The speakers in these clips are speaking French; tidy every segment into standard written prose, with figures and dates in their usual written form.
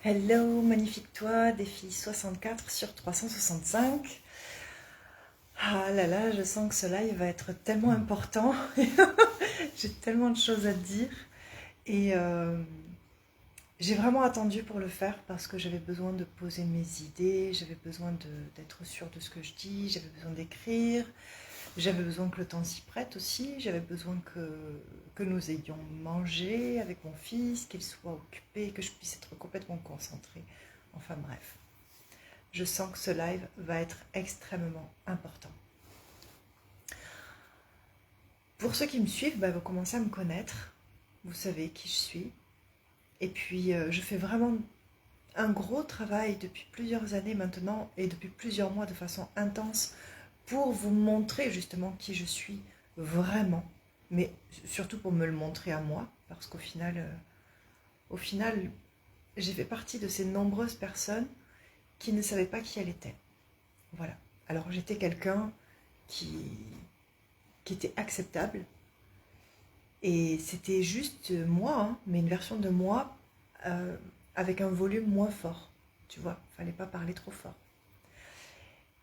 Hello, magnifique toi, défi 64 sur 365. Ah là là, je sens que ce live va être tellement important. J'ai tellement de choses à te dire. Et j'ai vraiment attendu pour le faire parce que j'avais besoin de poser mes idées, j'avais besoin d'être sûre de ce que je dis, j'avais besoin d'écrire, j'avais besoin que le temps s'y prête aussi, j'avais besoin que nous ayons mangé avec mon fils, qu'il soit occupé, que je puisse être complètement concentrée. Enfin bref. Je sens que ce live va être extrêmement important. Pour ceux qui me suivent, vous commencez à me connaître. Vous savez qui je suis. Et puis, je fais vraiment un gros travail depuis plusieurs années maintenant et depuis plusieurs mois de façon intense pour vous montrer justement qui je suis vraiment. Mais surtout pour me le montrer à moi. Parce qu'au final, j'ai fait partie de ces nombreuses personnes qui ne savaient pas qui elle était. Voilà. Alors j'étais quelqu'un qui, qui était acceptable. Et c'était juste moi, hein, mais une version de moi avec un volume moins fort. Tu vois, fallait pas parler trop fort.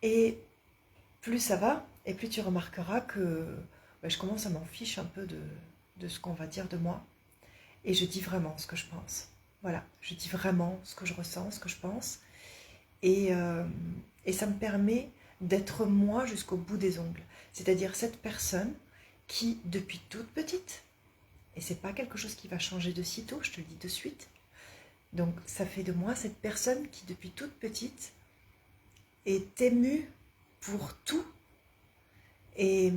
Et plus ça va, et plus tu remarqueras que je commence à m'en fiche un peu de ce qu'on va dire de moi. Et je dis vraiment ce que je pense. Voilà, je dis vraiment ce que je ressens, ce que je pense. Et, euh, et ça me permet d'être moi jusqu'au bout des ongles. C'est-à-dire cette personne qui, depuis toute petite, et c'est pas quelque chose qui va changer de sitôt, je te le dis de suite. Donc ça fait de moi cette personne qui, depuis toute petite, est émue pour tout et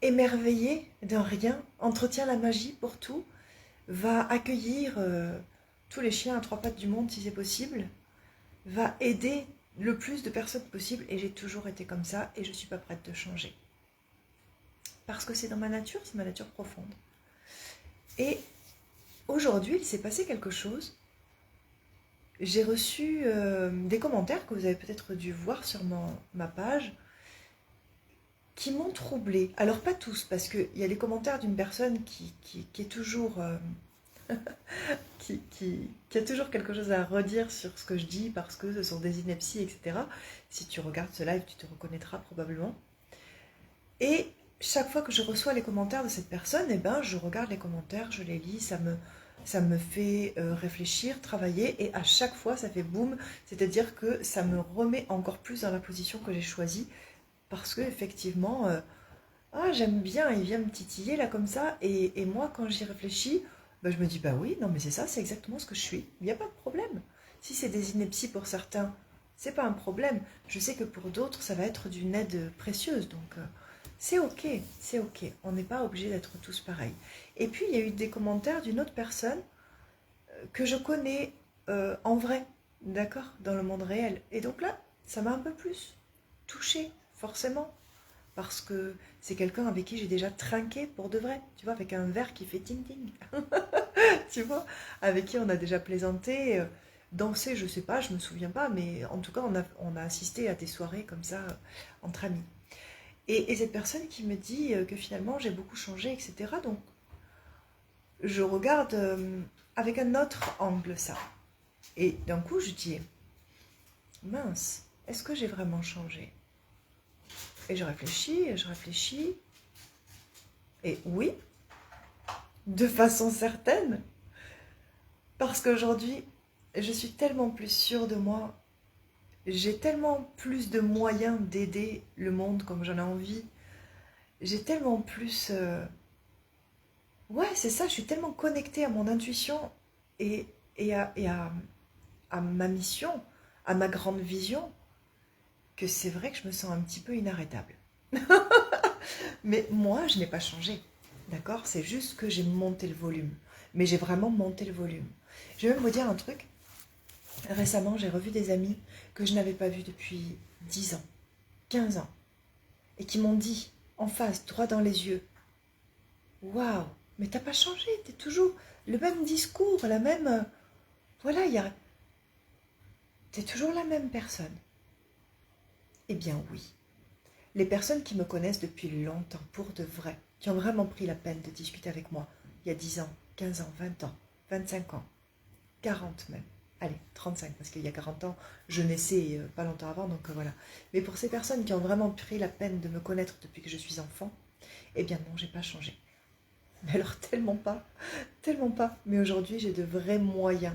émerveillée d'un rien, entretient la magie pour tout, va accueillir tous les chiens à trois pattes du monde si c'est possible, va aider le plus de personnes possible, et j'ai toujours été comme ça et je ne suis pas prête de changer. Parce que c'est dans ma nature, c'est ma nature profonde. Et aujourd'hui, il s'est passé quelque chose. J'ai reçu des commentaires que vous avez peut-être dû voir sur ma page qui m'ont troublée. Alors pas tous, parce qu'il y a les commentaires d'une personne qui est toujours... qui a toujours quelque chose à redire sur ce que je dis parce que ce sont des inepties, etc. Si tu regardes ce live, tu te reconnaîtras probablement. Et chaque fois que je reçois les commentaires de cette personne, je regarde les commentaires, je les lis, ça me fait réfléchir, travailler, et à chaque fois ça fait boum, c'est-à-dire que ça me remet encore plus dans la position que j'ai choisie, parce que effectivement, j'aime bien, il vient me titiller là comme ça, et moi quand j'y réfléchis, je me dis bah oui, non mais c'est ça, c'est exactement ce que je suis, il n'y a pas de problème. Si c'est des inepties pour certains, c'est pas un problème. Je sais que pour d'autres, ça va être d'une aide précieuse, donc c'est ok, c'est ok. On n'est pas obligé d'être tous pareils. Et puis, il y a eu des commentaires d'une autre personne que je connais en vrai, d'accord, dans le monde réel. Et donc là, ça m'a un peu plus touchée, forcément, parce que c'est quelqu'un avec qui j'ai déjà trinqué pour de vrai, tu vois, avec un verre qui fait ting-ting, tu vois, avec qui on a déjà plaisanté, dansé, je sais pas, je me souviens pas, mais en tout cas, on a assisté à des soirées comme ça, entre amis. Et cette personne qui me dit que finalement j'ai beaucoup changé, etc. Donc je regarde avec un autre angle ça. Et d'un coup je dis, mince, est-ce que j'ai vraiment changé? Et je réfléchis, et oui, de façon certaine, parce qu'aujourd'hui je suis tellement plus sûre de moi, j'ai tellement plus de moyens d'aider le monde comme j'en ai envie, j'ai tellement plus... ouais, c'est ça, je suis tellement connectée à mon intuition et, et à ma mission, à ma grande vision, que c'est vrai que je me sens un petit peu inarrêtable. Mais moi, je n'ai pas changé, d'accord? C'est juste que j'ai monté le volume. Mais j'ai vraiment monté le volume. Je vais même vous dire un truc. Récemment, j'ai revu des amis que je n'avais pas vus depuis 10 ans, 15 ans, et qui m'ont dit, en face, droit dans les yeux, waouh, mais t'as pas changé, t'es toujours le même discours, la même... voilà, t'es toujours la même personne. Eh bien oui. Les personnes qui me connaissent depuis longtemps, pour de vrai, qui ont vraiment pris la peine de discuter avec moi, il y a 10 ans, 15 ans, 20 ans, 25 ans, 40 même. Allez, 35, parce qu'il y a 40 ans, je naissais pas longtemps avant, donc voilà. Mais pour ces personnes qui ont vraiment pris la peine de me connaître depuis que je suis enfant, eh bien non, j'ai pas changé. Mais alors tellement pas, tellement pas. Mais aujourd'hui, j'ai de vrais moyens,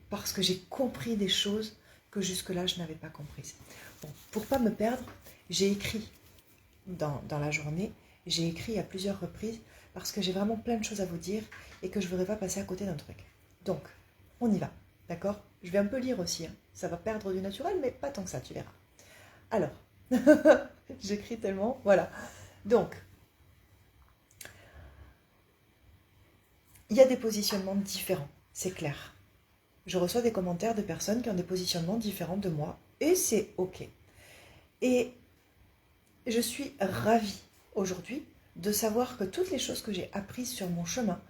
parce que j'ai compris des choses que jusque-là, je n'avais pas comprises. Bon, pour pas me perdre, j'ai écrit dans la journée, j'ai écrit à plusieurs reprises, parce que j'ai vraiment plein de choses à vous dire, et que je ne voudrais pas passer à côté d'un truc. Donc, on y va. D'accord? Je vais un peu lire aussi, hein. Ça va perdre du naturel, mais pas tant que ça, tu verras. Alors, j'écris tellement, voilà. Donc, il y a des positionnements différents, c'est clair. Je reçois des commentaires de personnes qui ont des positionnements différents de moi, et c'est ok. Et je suis ravie aujourd'hui de savoir que toutes les choses que j'ai apprises sur mon chemin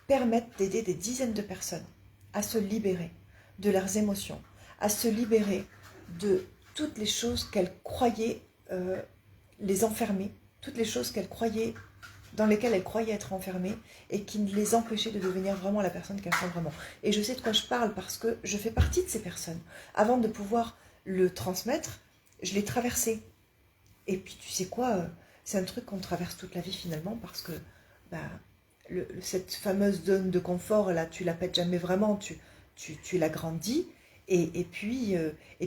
permettent d'aider des dizaines de personnes à se libérer de leurs émotions, à se libérer de toutes les choses qu'elles croyaient les enfermer, toutes les choses qu'elles croyaient, dans lesquelles elles croyaient être enfermées et qui les empêchaient de devenir vraiment la personne qu'elles sont vraiment. Et je sais de quoi je parle parce que je fais partie de ces personnes. Avant de pouvoir le transmettre, je l'ai traversé. Et puis tu sais quoi, c'est un truc qu'on traverse toute la vie finalement parce que bah, cette fameuse zone de confort là, tu la pètes jamais vraiment, tu l'agrandis et puis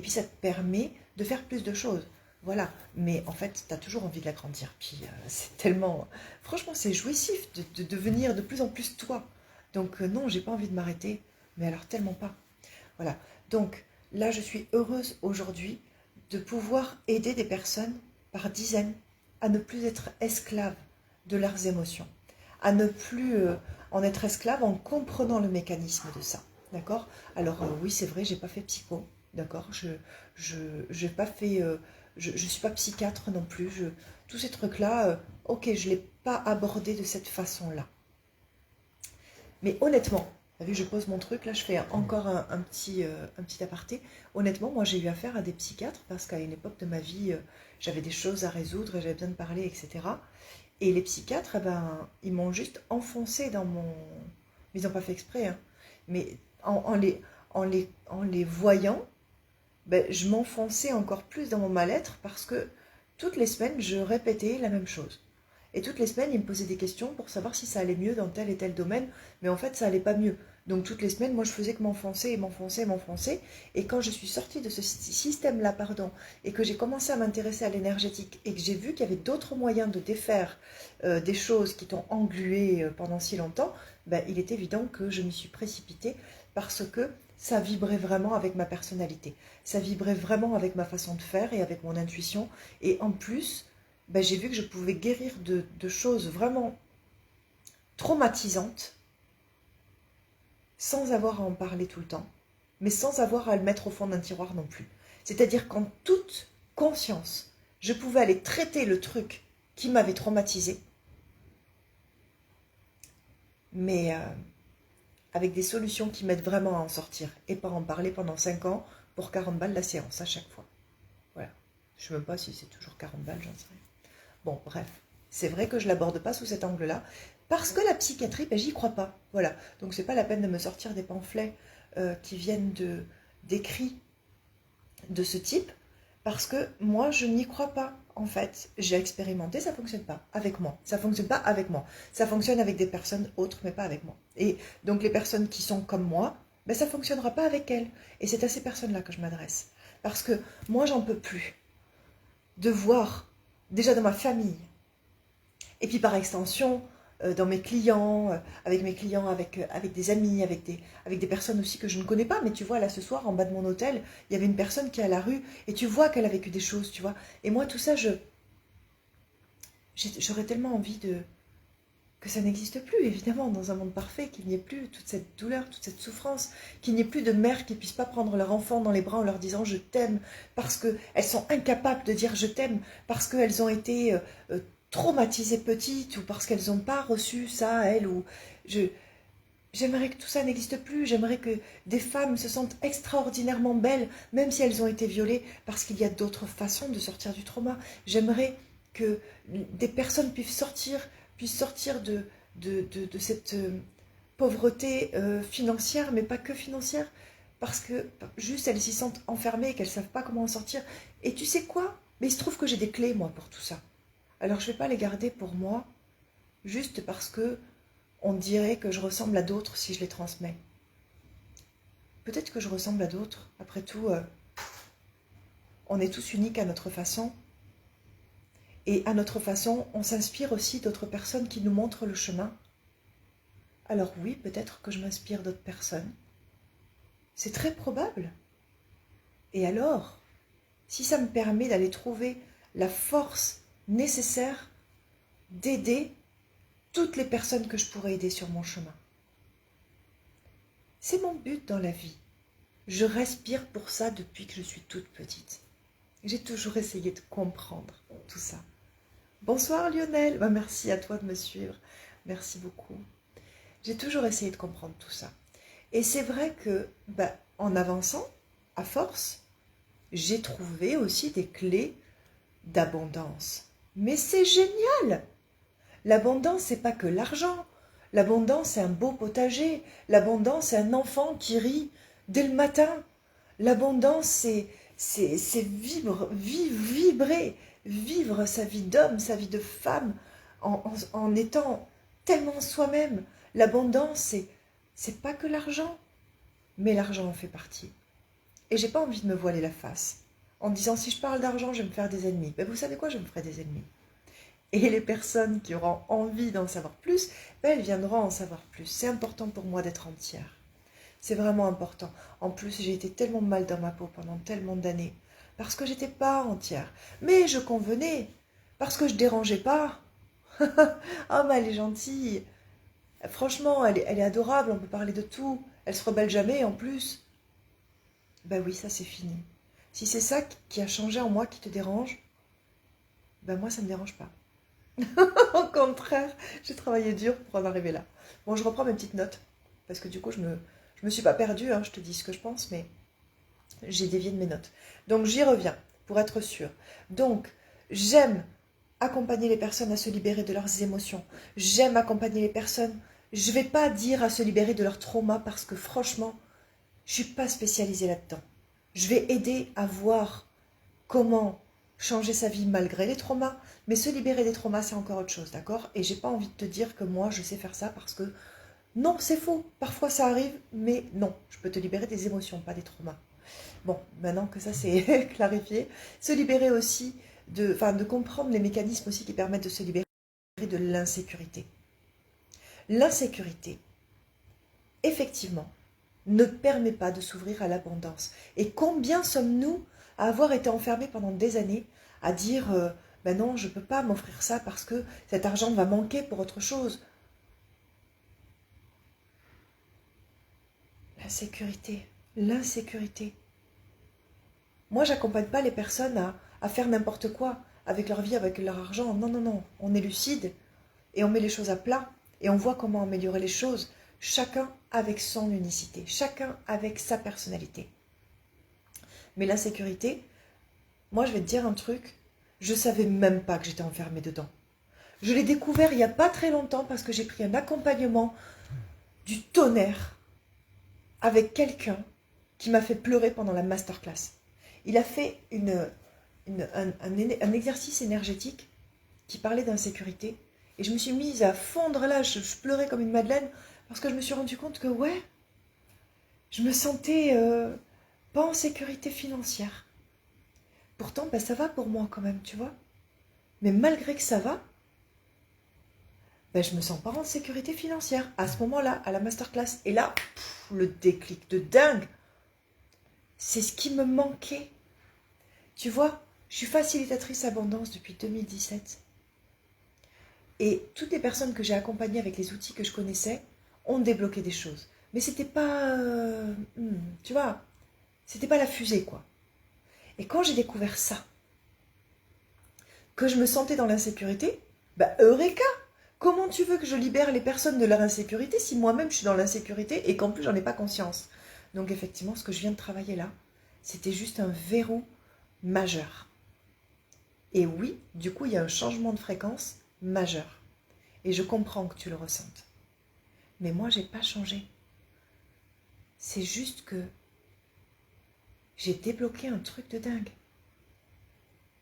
ça te permet de faire plus de choses. Voilà, mais en fait, tu as toujours envie de l'agrandir. Puis c'est tellement... Franchement, c'est jouissif de devenir de plus en plus toi. Donc non, j'ai pas envie de m'arrêter, mais alors tellement pas. Voilà, donc là, je suis heureuse aujourd'hui de pouvoir aider des personnes par dizaines à ne plus être esclaves de leurs émotions, à ne plus en être esclaves en comprenant le mécanisme de ça. D'accord? Alors oui, c'est vrai, j'ai pas fait psycho, d'accord? J'ai pas fait, je suis pas psychiatre non plus. Tous ces trucs-là, ok, je l'ai pas abordé de cette façon-là. Mais honnêtement, vu que je pose mon truc, là je fais encore un petit aparté. Honnêtement, moi j'ai eu affaire à des psychiatres parce qu'à une époque de ma vie, j'avais des choses à résoudre et j'avais besoin de parler, etc. Et les psychiatres, eh ben, ils m'ont juste enfoncé dans mon... Ils n'ont pas fait exprès, hein. Mais en les voyant, ben, je m'enfonçais encore plus dans mon mal-être parce que toutes les semaines, je répétais la même chose. Et toutes les semaines, ils me posaient des questions pour savoir si ça allait mieux dans tel et tel domaine, mais en fait, ça allait pas mieux. Donc toutes les semaines, moi, je faisais que m'enfoncer et m'enfoncer et m'enfoncer. Et quand je suis sortie de ce système-là, pardon, et que j'ai commencé à m'intéresser à l'énergétique et que j'ai vu qu'il y avait d'autres moyens de défaire des choses qui t'ont englué pendant si longtemps, ben, il est évident que je m'y suis précipitée parce que ça vibrait vraiment avec ma personnalité. Ça vibrait vraiment avec ma façon de faire et avec mon intuition. Et en plus, ben, j'ai vu que je pouvais guérir de choses vraiment traumatisantes sans avoir à en parler tout le temps, mais sans avoir à le mettre au fond d'un tiroir non plus. C'est-à-dire qu'en toute conscience, je pouvais aller traiter le truc qui m'avait traumatisé, mais avec des solutions qui m'aident vraiment à en sortir et pas en parler pendant 5 ans pour 40 balles la séance à chaque fois. Voilà. Je ne sais même pas si c'est toujours 40 balles, j'en sais rien. Bon, bref. C'est vrai que je ne l'aborde pas sous cet angle-là, parce que la psychiatrie, ben, j'y crois pas. Voilà. Donc c'est pas la peine de me sortir des pamphlets qui viennent d'écrits de ce type, parce que moi, je n'y crois pas. En fait, j'ai expérimenté, ça ne fonctionne pas avec moi. Ça ne fonctionne pas avec moi. Ça fonctionne avec des personnes autres, mais pas avec moi. Et donc les personnes qui sont comme moi, ben, ça ne fonctionnera pas avec elles. Et c'est à ces personnes-là que je m'adresse. Parce que moi, j'en peux plus de voir, déjà dans ma famille, et puis par extension, dans mes clients, avec des amis, avec des personnes aussi que je ne connais pas. Mais tu vois, là ce soir, en bas de mon hôtel, il y avait une personne qui est à la rue, et tu vois qu'elle a vécu des choses, tu vois. Et moi, tout ça, j'aurais tellement envie que ça n'existe plus, évidemment, dans un monde parfait, qu'il n'y ait plus toute cette douleur, toute cette souffrance, qu'il n'y ait plus de mères qui ne puissent pas prendre leur enfant dans les bras en leur disant je t'aime, parce qu'elles sont incapables de dire je t'aime, parce qu'elles ont été traumatisées petites, ou parce qu'elles n'ont pas reçu ça, elles, ou... J'aimerais que tout ça n'existe plus, j'aimerais que des femmes se sentent extraordinairement belles, même si elles ont été violées, parce qu'il y a d'autres façons de sortir du trauma. J'aimerais que des personnes puissent sortir de cette pauvreté financière, mais pas que financière, parce que juste elles s'y sentent enfermées et qu'elles ne savent pas comment en sortir. Et tu sais quoi? Mais il se trouve que j'ai des clés, moi, pour tout ça. Alors je ne vais pas les garder pour moi, juste parce que on dirait que je ressemble à d'autres si je les transmets. Peut-être que je ressemble à d'autres. Après tout, on est tous uniques à notre façon. Et à notre façon, on s'inspire aussi d'autres personnes qui nous montrent le chemin. Alors oui, peut-être que je m'inspire d'autres personnes. C'est très probable. Et alors, si ça me permet d'aller trouver la force nécessaire d'aider toutes les personnes que je pourrais aider sur mon chemin. C'est mon but dans la vie. Je respire pour ça depuis que je suis toute petite. J'ai toujours essayé de comprendre tout ça. Bonsoir Lionel, merci à toi de me suivre. Merci beaucoup. J'ai toujours essayé de comprendre tout ça. Et c'est vrai que, en avançant, à force, j'ai trouvé aussi des clés d'abondance. Mais c'est génial! L'abondance, c'est pas que l'argent. L'abondance, c'est un beau potager. L'abondance, c'est un enfant qui rit dès le matin. L'abondance, c'est vibrer, vivre sa vie d'homme, sa vie de femme, en étant tellement soi-même. L'abondance, c'est pas que l'argent, mais l'argent en fait partie. Et j'ai pas envie de me voiler la face en disant si je parle d'argent, je vais me faire des ennemis. Mais vous savez quoi, je me ferai des ennemis. Et les personnes qui auront envie d'en savoir plus, elles viendront en savoir plus. C'est important pour moi d'être entière. C'est vraiment important. En plus, j'ai été tellement mal dans ma peau pendant tellement d'années. Parce que j'étais pas entière. Mais je convenais. Parce que je dérangeais pas. Ah, mais elle est gentille. Franchement, elle est adorable. On peut parler de tout. Elle se rebelle jamais en plus. Ben oui, ça c'est fini. Si c'est ça qui a changé en moi qui te dérange, ben moi ça me dérange pas. Au contraire, j'ai travaillé dur pour en arriver là. Bon, je reprends mes petites notes. Parce que du coup, je me suis pas perdue, hein, je te dis ce que je pense, mais j'ai dévié de mes notes. Donc, j'y reviens, pour être sûre. Donc, j'aime accompagner les personnes à se libérer de leurs émotions. J'aime accompagner les personnes. Je ne vais pas dire à se libérer de leur trauma parce que franchement, je ne suis pas spécialisée là-dedans. Je vais aider à voir comment changer sa vie malgré les traumas, mais se libérer des traumas, c'est encore autre chose, d'accord? Et j'ai pas envie de te dire que moi, je sais faire ça parce que non, c'est faux. Parfois, ça arrive, mais non, je peux te libérer des émotions, pas des traumas. Bon, maintenant que ça c'est clarifié, se libérer aussi de comprendre les mécanismes aussi qui permettent de se libérer de l'insécurité. L'insécurité, effectivement, ne permet pas de s'ouvrir à l'abondance. Et combien sommes-nous à avoir été enfermés pendant des années à dire ben non, je ne peux pas m'offrir ça parce que cet argent va manquer pour autre chose. L'insécurité, l'insécurité. Moi, j'accompagne pas les personnes à faire n'importe quoi avec leur vie, avec leur argent. Non, non, non. On est lucide et on met les choses à plat et on voit comment améliorer les choses. Chacun avec son unicité, chacun avec sa personnalité. Mais l'insécurité, moi je vais te dire un truc, je ne savais même pas que j'étais enfermée dedans. Je l'ai découvert il n'y a pas très longtemps parce que j'ai pris un accompagnement du tonnerre avec quelqu'un qui m'a fait pleurer pendant la masterclass. Il a fait un exercice énergétique qui parlait d'insécurité et je me suis mise à fondre là, je pleurais comme une madeleine parce que je me suis rendu compte que ouais, je me sentais pas en sécurité financière. Pourtant, ça va pour moi quand même, tu vois. Mais malgré que ça va, je me sens pas en sécurité financière. À ce moment-là, à la masterclass. Et là, le déclic de dingue. C'est ce qui me manquait. Tu vois, je suis facilitatrice abondance depuis 2017. Et toutes les personnes que j'ai accompagnées avec les outils que je connaissais ont débloqué des choses. Mais c'était pas... tu vois, c'était pas la fusée, quoi. Et quand j'ai découvert ça, que je me sentais dans l'insécurité, eureka! Comment tu veux que je libère les personnes de leur insécurité si moi-même je suis dans l'insécurité et qu'en plus j'en ai pas conscience? Donc effectivement, ce que je viens de travailler là, c'était juste un verrou majeur. Et oui, du coup, il y a un changement de fréquence majeur. Et je comprends que tu le ressentes. Mais moi, j'ai pas changé. C'est juste que j'ai débloqué un truc de dingue.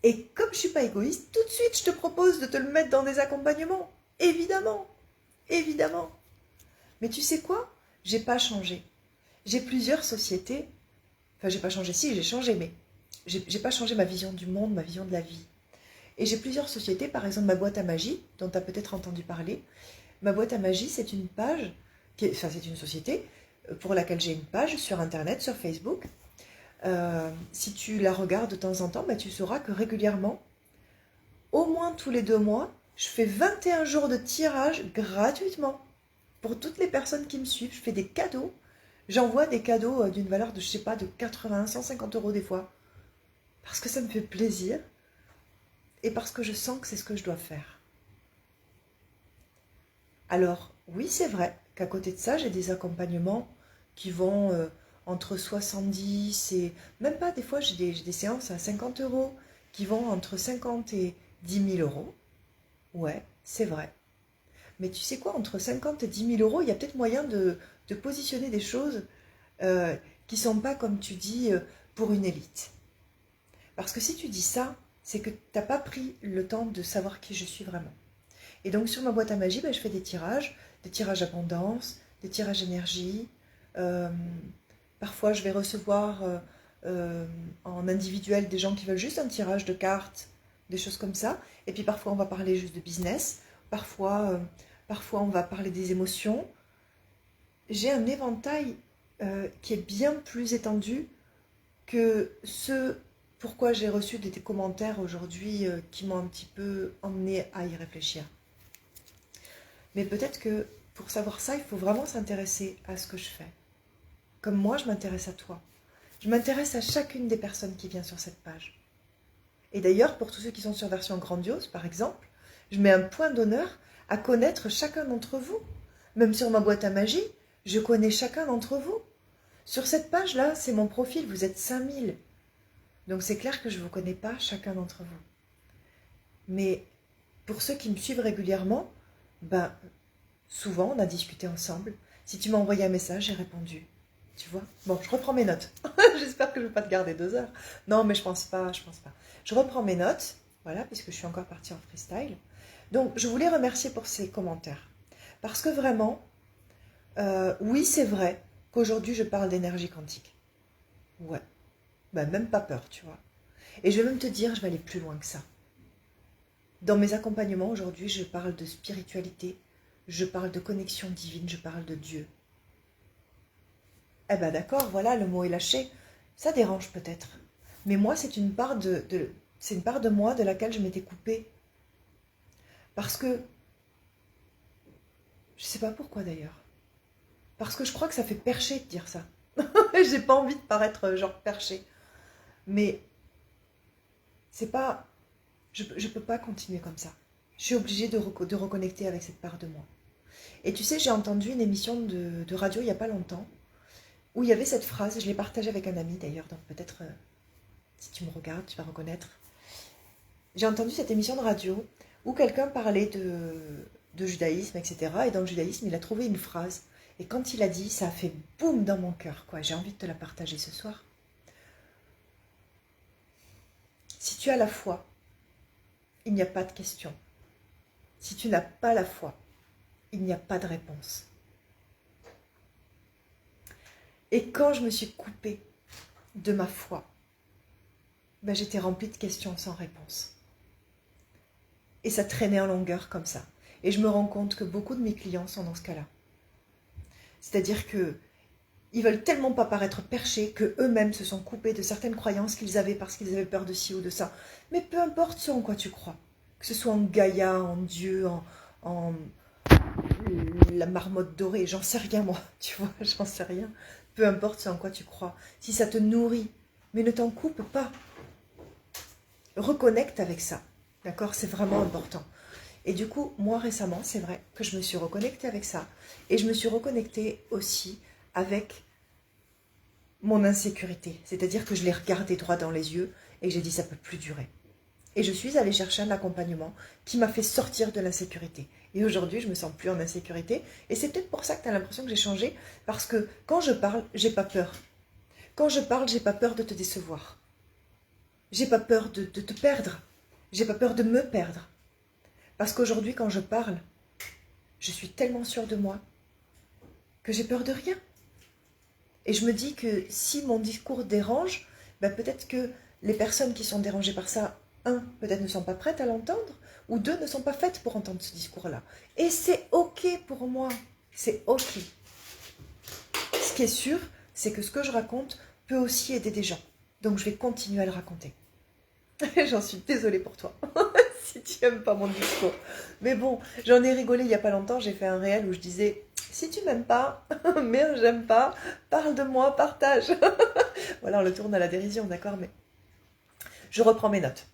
Et comme je ne suis pas égoïste, tout de suite, je te propose de te le mettre dans des accompagnements. Évidemment, évidemment. Mais tu sais quoi? J'ai pas changé. J'ai plusieurs sociétés. Enfin, j'ai pas changé. Si, j'ai changé, mais j'ai pas changé ma vision du monde, ma vision de la vie. Et j'ai plusieurs sociétés. Par exemple, ma boîte à magie, dont tu as peut-être entendu parler. Ma boîte à magie, c'est une page, enfin, c'est une société pour laquelle j'ai une page sur Internet, sur Facebook. Si tu la regardes de temps en temps, bah, tu sauras que régulièrement, au moins tous les 2 mois, je fais 21 jours de tirage gratuitement pour toutes les personnes qui me suivent. Je fais des cadeaux. J'envoie des cadeaux d'une valeur de, je sais pas, de 80, 150 euros des fois. Parce que ça me fait plaisir et parce que je sens que c'est ce que je dois faire. Alors, oui, c'est vrai qu'à côté de ça, j'ai des accompagnements qui vont entre 70 et... Même pas, des fois, j'ai des séances à 50 euros qui vont entre 50 et 10 000 euros. Ouais, c'est vrai. Mais tu sais quoi, entre 50 et 10 000 euros, il y a peut-être moyen de positionner des choses qui ne sont pas, comme tu dis, pour une élite. Parce que si tu dis ça, c'est que tu n'as pas pris le temps de savoir qui je suis vraiment. Et donc sur ma boîte à magie, je fais des tirages abondance, des tirages énergie. Parfois, je vais recevoir en individuel des gens qui veulent juste un tirage de cartes, des choses comme ça. Et puis parfois, on va parler juste de business. Parfois, on va parler des émotions. J'ai un éventail qui est bien plus étendu que ce pourquoi j'ai reçu des commentaires aujourd'hui qui m'ont un petit peu emmené à y réfléchir. Mais peut-être que pour savoir ça, il faut vraiment s'intéresser à ce que je fais. Comme moi, je m'intéresse à toi. Je m'intéresse à chacune des personnes qui viennent sur cette page. Et d'ailleurs, pour tous ceux qui sont sur version grandiose, par exemple, je mets un point d'honneur à connaître chacun d'entre vous. Même sur ma boîte à magie, je connais chacun d'entre vous. Sur cette page-là, c'est mon profil, vous êtes 5000. Donc c'est clair que je ne vous connais pas chacun d'entre vous. Mais pour ceux qui me suivent régulièrement, souvent on a discuté ensemble. Si tu m'as envoyé un message, j'ai répondu. Tu vois? Bon, je reprends mes notes. J'espère que je ne vais pas te garder 2 heures. Non, mais je pense pas. Je reprends mes notes, voilà, puisque je suis encore partie en freestyle. Donc, je voulais remercier pour ces commentaires. Parce que vraiment, oui, c'est vrai qu'aujourd'hui, je parle d'énergie quantique. Ouais. Même pas peur, tu vois. Et je vais même te dire, je vais aller plus loin que ça. Dans mes accompagnements, aujourd'hui, je parle de spiritualité, je parle de connexion divine, je parle de Dieu. Eh ben d'accord, voilà, le mot est lâché. Ça dérange peut-être. Mais moi, c'est une part c'est une part de moi de laquelle je m'étais coupée. Parce que, je sais pas pourquoi d'ailleurs. Parce que je crois que ça fait percher de dire ça. J'ai pas envie de paraître genre perché. Mais c'est pas... Je peux pas continuer comme ça. Je suis obligée de reconnecter avec cette part de moi. Et tu sais, j'ai entendu une émission de radio il n'y a pas longtemps où il y avait cette phrase, je l'ai partagée avec un ami d'ailleurs, donc peut-être si tu me regardes, tu vas reconnaître. J'ai entendu cette émission de radio où quelqu'un parlait de judaïsme, etc. Et dans le judaïsme, il a trouvé une phrase. Et quand il a dit, ça a fait boum dans mon cœur, quoi. J'ai envie de te la partager ce soir. Si tu as la foi, il n'y a pas de question. Si tu n'as pas la foi, il n'y a pas de réponse. Et quand je me suis coupée de ma foi, j'étais remplie de questions sans réponse. Et ça traînait en longueur comme ça. Et je me rends compte que beaucoup de mes clients sont dans ce cas-là. C'est-à-dire que ils veulent tellement pas paraître perchés que eux-mêmes se sont coupés de certaines croyances qu'ils avaient parce qu'ils avaient peur de ci ou de ça. Mais peu importe ce en quoi tu crois. Que ce soit en Gaïa, en Dieu, en la marmotte dorée, j'en sais rien moi, tu vois, j'en sais rien. Peu importe ce en quoi tu crois. Si ça te nourrit, mais ne t'en coupe pas. Reconnecte avec ça. D'accord? C'est vraiment important. Et du coup, moi récemment, c'est vrai que je me suis reconnectée avec ça. Et je me suis reconnectée aussi avec mon insécurité. C'est-à-dire que je l'ai regardé droit dans les yeux et j'ai dit ça peut plus durer. Et je suis allée chercher un accompagnement qui m'a fait sortir de l'insécurité. Et aujourd'hui, je me sens plus en insécurité. Et c'est peut-être pour ça que tu as l'impression que j'ai changé. Parce que quand je parle, j'ai pas peur. Quand je parle, j'ai pas peur de te décevoir. J'ai pas peur de te perdre. J'ai pas peur de me perdre. Parce qu'aujourd'hui, quand je parle, je suis tellement sûre de moi que j'ai peur de rien. Et je me dis que si mon discours dérange, ben peut-être que les personnes qui sont dérangées par ça, un, peut-être ne sont pas prêtes à l'entendre, ou deux, ne sont pas faites pour entendre ce discours-là. Et c'est ok pour moi. C'est ok. Ce qui est sûr, c'est que ce que je raconte peut aussi aider des gens. Donc je vais continuer à le raconter. J'en suis désolée pour toi, si tu n'aimes pas mon discours. Mais bon, j'en ai rigolé il n'y a pas longtemps, j'ai fait un réel où je disais, si tu m'aimes pas, merde, j'aime pas, parle de moi, partage. Voilà, on le tourne à la dérision, d'accord, mais je reprends mes notes.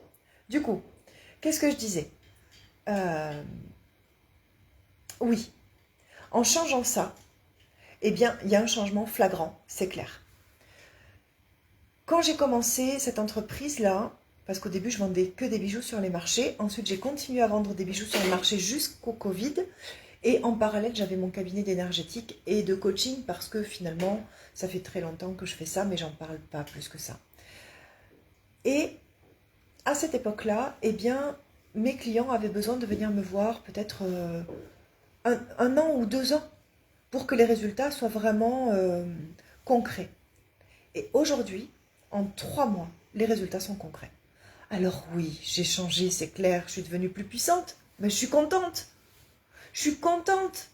Du coup, qu'est-ce que je disais Oui, en changeant ça, eh bien, il y a un changement flagrant, c'est clair. Quand j'ai commencé cette entreprise-là, parce qu'au début, je vendais que des bijoux sur les marchés. Ensuite, j'ai continué à vendre des bijoux sur les marchés jusqu'au Covid. Et en parallèle, j'avais mon cabinet d'énergétique et de coaching parce que finalement, ça fait très longtemps que je fais ça, mais j'en parle pas plus que ça. Et à cette époque-là, eh bien, mes clients avaient besoin de venir me voir peut-être un an ou 2 ans pour que les résultats soient vraiment concrets. Et aujourd'hui, en 3 mois, les résultats sont concrets. Alors oui, j'ai changé, c'est clair, je suis devenue plus puissante, mais je suis contente. Je suis contente.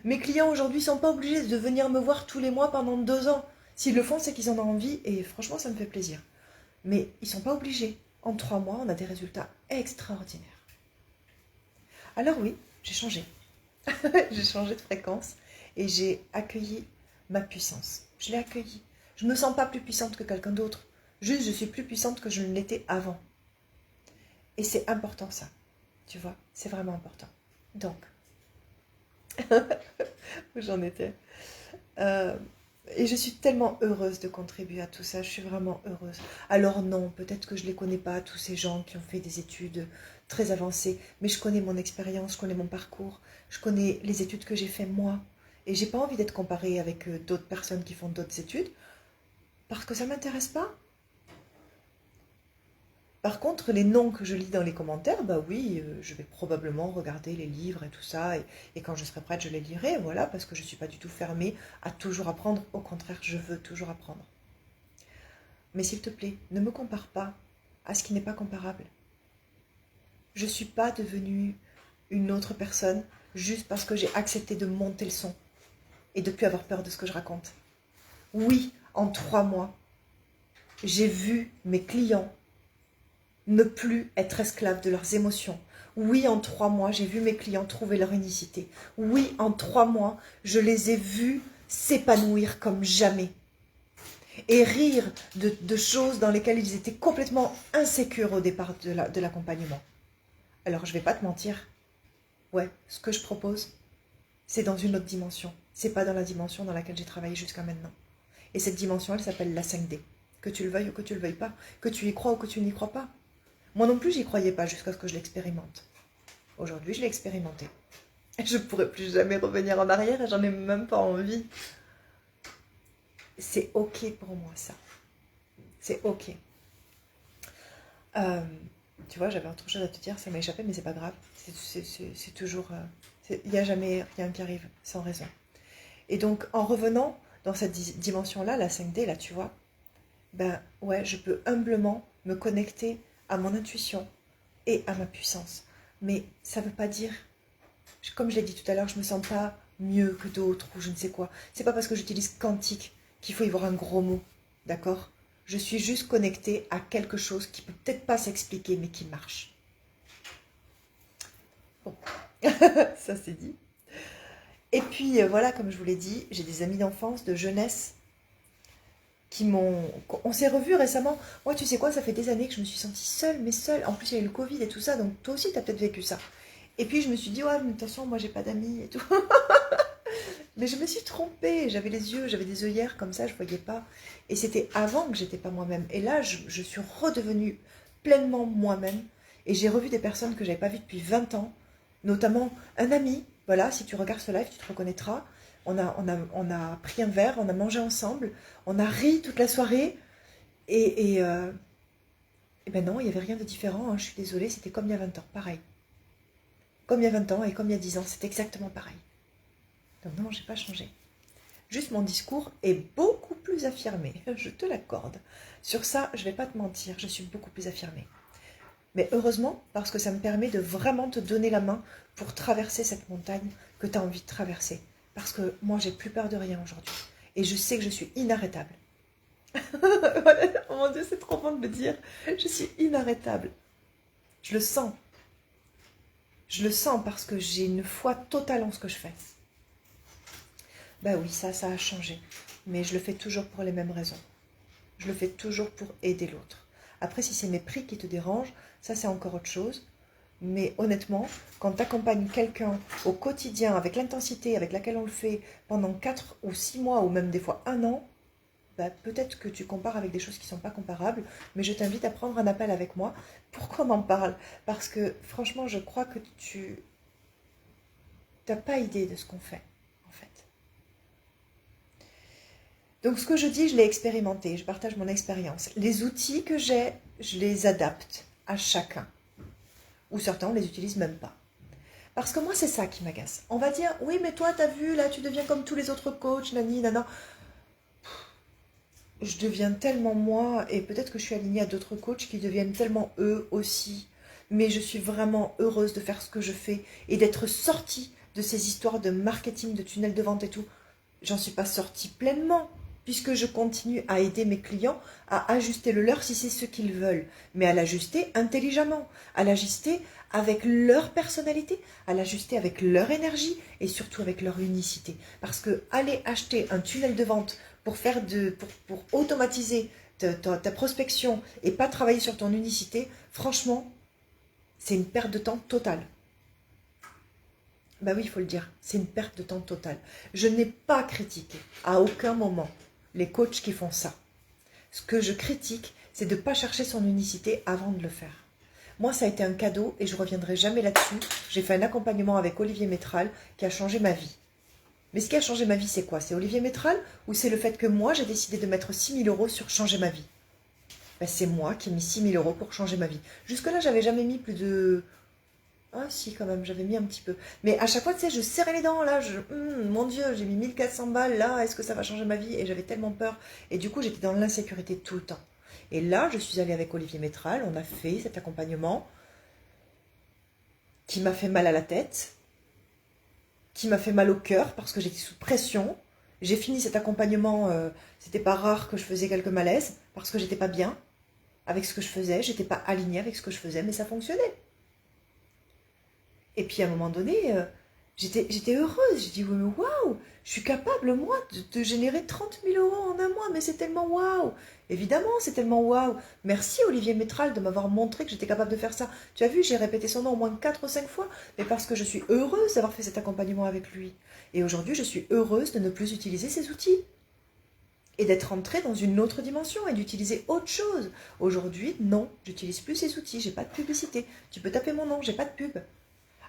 Mes clients aujourd'hui ne sont pas obligés de venir me voir tous les mois pendant 2 ans. S'ils le font, c'est qu'ils en ont envie et franchement, ça me fait plaisir. Mais ils ne sont pas obligés. En 3 mois, on a des résultats extraordinaires. Alors oui, j'ai changé. J'ai changé de fréquence et j'ai accueilli ma puissance. Je l'ai accueillie. Je ne me sens pas plus puissante que quelqu'un d'autre. Juste, je suis plus puissante que je ne l'étais avant. Et c'est important ça. Tu vois, c'est vraiment important. Donc, où j'en étais. Et je suis tellement heureuse de contribuer à tout ça. Je suis vraiment heureuse. Alors non, peut-être que je ne les connais pas, tous ces gens qui ont fait des études très avancées. Mais je connais mon expérience, je connais mon parcours. Je connais les études que j'ai fait moi. Et j'ai pas envie d'être comparée avec d'autres personnes qui font d'autres études. Parce que ça ne m'intéresse pas. Par contre, les noms que je lis dans les commentaires, bah oui, je vais probablement regarder les livres et tout ça, et quand je serai prête, je les lirai, voilà, parce que je ne suis pas du tout fermée à toujours apprendre, au contraire, je veux toujours apprendre. Mais s'il te plaît, ne me compare pas à ce qui n'est pas comparable. Je ne suis pas devenue une autre personne juste parce que j'ai accepté de monter le son et de ne plus avoir peur de ce que je raconte. Oui, en 3 mois, j'ai vu mes clients ne plus être esclaves de leurs émotions. Oui, en 3 mois, j'ai vu mes clients trouver leur unicité. Oui, en 3 mois, je les ai vus s'épanouir comme jamais. Et rire de choses dans lesquelles ils étaient complètement insécures au départ de l'accompagnement. Alors, je ne vais pas te mentir. Ouais, ce que je propose, c'est dans une autre dimension. C'est pas dans la dimension dans laquelle j'ai travaillé jusqu'à maintenant. Et cette dimension, elle s'appelle la 5D. Que tu le veuilles ou que tu ne le veuilles pas. Que tu y crois ou que tu n'y crois pas. Moi non plus, j'y croyais pas jusqu'à ce que je l'expérimente. Aujourd'hui, je l'ai expérimenté. Je ne pourrai plus jamais revenir en arrière et j'en ai même pas envie. C'est ok pour moi, ça. C'est ok. Tu vois, j'avais autre chose à te dire, ça m'a échappé, mais c'est pas grave. C'est toujours... Il n'y a jamais rien qui arrive sans raison. Et donc, en revenant dans cette dimension-là, la 5D, là, tu vois, ben ouais, je peux humblement me connecter à mon intuition et à ma puissance. Mais ça ne veut pas dire, comme je l'ai dit tout à l'heure, je ne me sens pas mieux que d'autres ou je ne sais quoi. C'est pas parce que j'utilise quantique qu'il faut y voir un gros mot, d'accord? Je suis juste connectée à quelque chose qui peut peut-être pas s'expliquer, mais qui marche. Bon, ça c'est dit. Et puis voilà, comme je vous l'ai dit, j'ai des amis d'enfance, de jeunesse, on s'est revus récemment. Moi, tu sais quoi, ça fait des années que je me suis sentie seule, mais seule. En plus, il y a eu le Covid et tout ça, donc toi aussi, tu as peut-être vécu ça. Et puis, je me suis dit, ouais, mais attention, moi, j'ai pas d'amis et tout. Mais je me suis trompée. J'avais des œillères comme ça, je voyais pas. Et c'était avant que j'étais pas moi-même. Et là, je suis redevenue pleinement moi-même. Et j'ai revu des personnes que j'avais pas vues depuis 20 ans. Notamment un ami. Voilà, si tu regardes ce live, tu te reconnaîtras. on a pris un verre, on a mangé ensemble, on a ri toute la soirée. Et ben non, il n'y avait rien de différent, hein, je suis désolée, c'était comme il y a 20 ans, pareil. Comme il y a 20 ans et comme il y a 10 ans, c'était exactement pareil. Donc non, j'ai pas changé. Juste mon discours est beaucoup plus affirmé, je te l'accorde. Sur ça, je vais pas te mentir, je suis beaucoup plus affirmée. Mais heureusement, parce que ça me permet de vraiment te donner la main pour traverser cette montagne que tu as envie de traverser. Parce que moi, j'ai plus peur de rien aujourd'hui. Et je sais que je suis inarrêtable. Oh mon Dieu, c'est trop bon de me dire, je suis inarrêtable. Je le sens. Je le sens parce que j'ai une foi totale en ce que je fais. Ben oui, ça a changé. Mais je le fais toujours pour les mêmes raisons. Je le fais toujours pour aider l'autre. Après, si c'est mes prix qui te dérangent, ça c'est encore autre chose. Mais honnêtement, quand tu accompagnes quelqu'un au quotidien avec l'intensité avec laquelle on le fait pendant 4 ou 6 mois ou même des fois 1 an, bah, peut-être que tu compares avec des choses qui ne sont pas comparables, mais je t'invite à prendre un appel avec moi. Pourquoi on en parle? Parce que franchement, je crois que tu n'as pas idée de ce qu'on fait, en fait. Donc ce que je dis, je l'ai expérimenté, je partage mon expérience. Les outils que j'ai, je les adapte à chacun. Ou certains, on ne les utilise même pas. Parce que moi, c'est ça qui m'agace. On va dire, oui, mais toi, t'as vu, là, tu deviens comme tous les autres coachs, nani, nana. Je deviens tellement moi, et peut-être que je suis alignée à d'autres coachs qui deviennent tellement eux aussi. Mais je suis vraiment heureuse de faire ce que je fais et d'être sortie de ces histoires de marketing, de tunnels de vente et tout. J'en suis pas sortie pleinement, puisque je continue à aider mes clients à ajuster le leur si c'est ce qu'ils veulent, mais à l'ajuster intelligemment, à l'ajuster avec leur personnalité, à l'ajuster avec leur énergie et surtout avec leur unicité. Parce que aller acheter un tunnel de vente pour pour automatiser ta prospection et pas travailler sur ton unicité, franchement, c'est une perte de temps totale. Ben oui, il faut le dire, c'est une perte de temps totale. Je n'ai pas critiqué à aucun moment les coachs qui font ça. Ce que je critique, c'est de ne pas chercher son unicité avant de le faire. Moi, ça a été un cadeau et je ne reviendrai jamais là-dessus. J'ai fait un accompagnement avec Olivier Métral qui a changé ma vie. Mais ce qui a changé ma vie, c'est quoi? C'est Olivier Métral ou c'est le fait que moi, j'ai décidé de mettre 6 000 € sur changer ma vie? Ben, c'est moi qui ai mis 6 000 € pour changer ma vie. Jusque-là, j'avais jamais mis plus de... Ah si, quand même, j'avais mis un petit peu. Mais à chaque fois, tu sais, je serrais les dents, là, mon Dieu, j'ai mis 1 400 balles, là, est-ce que ça va changer ma vie? Et j'avais tellement peur. Et du coup, j'étais dans l'insécurité tout le temps. Et là, je suis allée avec Olivier Métral, on a fait cet accompagnement qui m'a fait mal à la tête, qui m'a fait mal au cœur parce que j'étais sous pression. J'ai fini cet accompagnement, c'était pas rare que je faisais quelques malaises parce que j'étais pas bien avec ce que je faisais, j'étais pas alignée avec ce que je faisais, mais ça fonctionnait. Et puis à un moment donné, j'étais heureuse. J'ai dit, oui, mais waouh, je suis capable, moi, de générer 30 000 € en un mois, mais c'est tellement waouh. Évidemment, c'est tellement waouh. Merci Olivier Métral de m'avoir montré que j'étais capable de faire ça. Tu as vu, j'ai répété son nom au moins 4 ou 5 fois, mais parce que je suis heureuse d'avoir fait cet accompagnement avec lui. Et aujourd'hui, je suis heureuse de ne plus utiliser ces outils. Et d'être entrée dans une autre dimension et d'utiliser autre chose. Aujourd'hui, non, j'utilise plus ces outils, j'ai pas de publicité. Tu peux taper mon nom, j'ai pas de pub.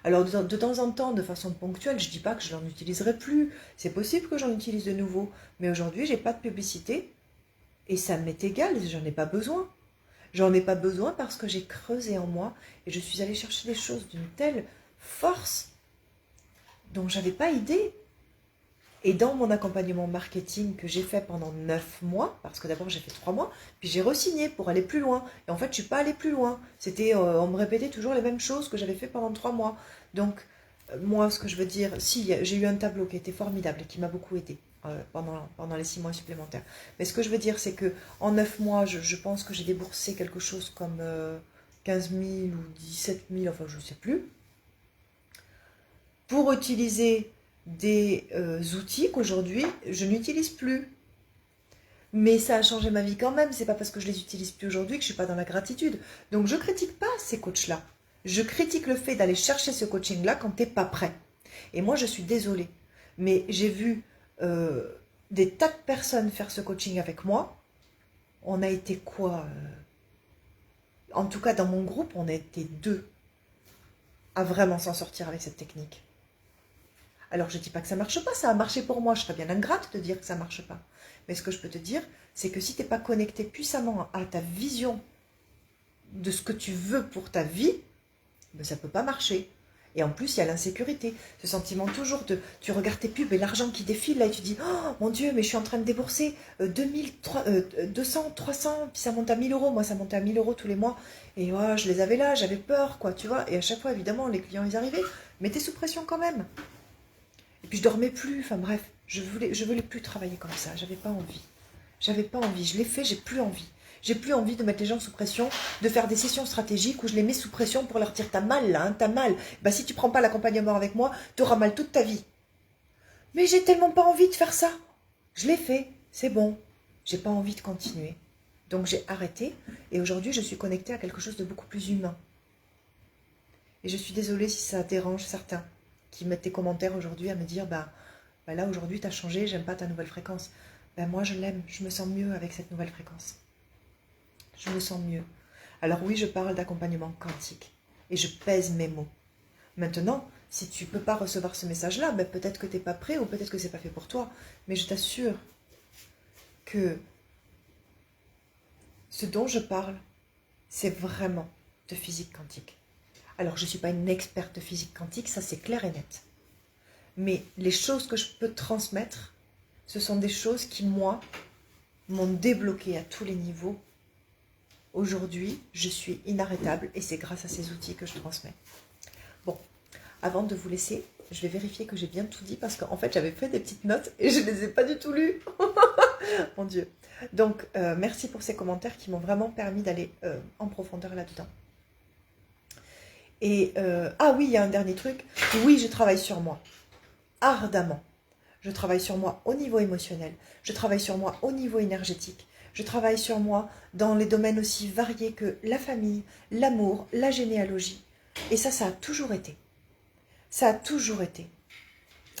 Alors de temps en temps, de façon ponctuelle, je ne dis pas que je n'en utiliserai plus. C'est possible que j'en utilise de nouveau. Mais aujourd'hui, j'ai pas de publicité. Et ça m'est égal, j'en ai pas besoin. J'en ai pas besoin parce que j'ai creusé en moi et je suis allée chercher des choses d'une telle force dont j'avais pas idée. Et dans mon accompagnement marketing que j'ai fait pendant 9 mois, parce que d'abord j'ai fait 3 mois, puis j'ai re-signé pour aller plus loin. Et en fait, je suis pas allée plus loin. C'était, on me répétait toujours les mêmes choses que j'avais fait pendant 3 mois. Donc, moi, ce que je veux dire, si, j'ai eu un tableau qui était formidable et qui m'a beaucoup aidé pendant les 6 mois supplémentaires. Mais ce que je veux dire, c'est que en 9 mois, je pense que j'ai déboursé quelque chose comme 15 000 ou 17 000, enfin, je ne sais plus, pour utiliser des outils qu'aujourd'hui je n'utilise plus. Mais ça a changé ma vie quand même, c'est pas parce que je les utilise plus aujourd'hui que je suis pas dans la gratitude. Donc je critique pas ces coachs-là. Je critique le fait d'aller chercher ce coaching-là quand t'es pas prêt. Et moi je suis désolée, mais j'ai vu des tas de personnes faire ce coaching avec moi. On a été quoi En tout cas dans mon groupe, on a été 2 à vraiment s'en sortir avec cette technique. Alors je ne dis pas que ça ne marche pas, ça a marché pour moi, je serais bien ingrate de dire que ça ne marche pas. Mais ce que je peux te dire, c'est que si tu n'es pas connecté puissamment à ta vision de ce que tu veux pour ta vie, ben ça ne peut pas marcher. Et en plus, il y a l'insécurité, ce sentiment toujours de, tu regardes tes pubs et l'argent qui défile, là, et tu dis, oh mon Dieu, mais je suis en train de débourser 2000, 200, 300, puis ça monte à 1000 euros, moi ça montait à 1000 euros tous les mois, et oh, je les avais là, j'avais peur, quoi, tu vois, et à chaque fois, évidemment, les clients, ils arrivaient, mais t'es sous pression quand même. Et puis je dormais plus, enfin bref, je voulais plus travailler comme ça, j'avais pas envie. J'avais pas envie, je l'ai fait, j'ai plus envie. J'ai plus envie de mettre les gens sous pression, de faire des sessions stratégiques où je les mets sous pression pour leur dire t'as mal là, hein, t'as mal. Bah si tu prends pas l'accompagnement avec moi, t'auras mal toute ta vie. Mais j'ai tellement pas envie de faire ça. Je l'ai fait, c'est bon. J'ai pas envie de continuer. Donc j'ai arrêté et aujourd'hui je suis connectée à quelque chose de beaucoup plus humain. Et je suis désolée si ça dérange certains qui mettent des commentaires aujourd'hui à me dire bah là aujourd'hui t'as changé, j'aime pas ta nouvelle fréquence. Ben moi je l'aime, je me sens mieux avec cette nouvelle fréquence. Je me sens mieux. Alors oui, je parle d'accompagnement quantique et je pèse mes mots. Maintenant, si tu ne peux pas recevoir ce message-là, ben peut-être que tu n'es pas prêt ou peut-être que ce n'est pas fait pour toi. Mais je t'assure que ce dont je parle, c'est vraiment de physique quantique. Alors, je ne suis pas une experte de physique quantique, ça c'est clair et net. Mais les choses que je peux transmettre, ce sont des choses qui, moi, m'ont débloqué à tous les niveaux. Aujourd'hui, je suis inarrêtable et c'est grâce à ces outils que je transmets. Bon, avant de vous laisser, je vais vérifier que j'ai bien tout dit parce qu'en fait, j'avais fait des petites notes et je ne les ai pas du tout lues. Mon Dieu. Donc, merci pour ces commentaires qui m'ont vraiment permis d'aller en profondeur là-dedans. Et, ah oui, il y a un dernier truc. Oui, je travaille sur moi, ardemment. Je travaille sur moi au niveau émotionnel. Je travaille sur moi au niveau énergétique. Je travaille sur moi dans les domaines aussi variés que la famille, l'amour, la généalogie. Et ça a toujours été. Ça a toujours été.